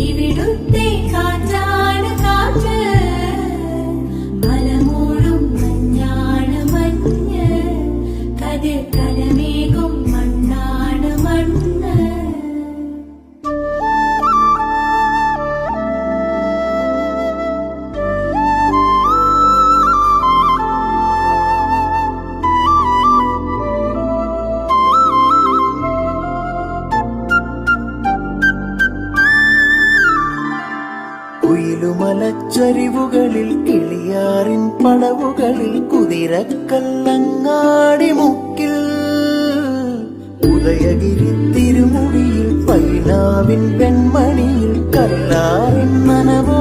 ഇവിടുത്തെ കാറ്റാണ് കാറ്റ്, മലമൂടും മഞ്ഞാണ് മഞ്ഞ്, കതിർ കലമേകും മണ്ണാണ് മണ്ണ്. കുയിലുമലച്ചരിവുകളിൽ കിളിയാറിൻ പടവുകളിൽ കുതിരക്കല്ലങ്ങാടി മുക്കിൽ ഉദയഗിരി തിരുമുടിയിൽ പൈനാവിൻ വെൺമണിയിൽ കല്ലാറിൻ നനവോ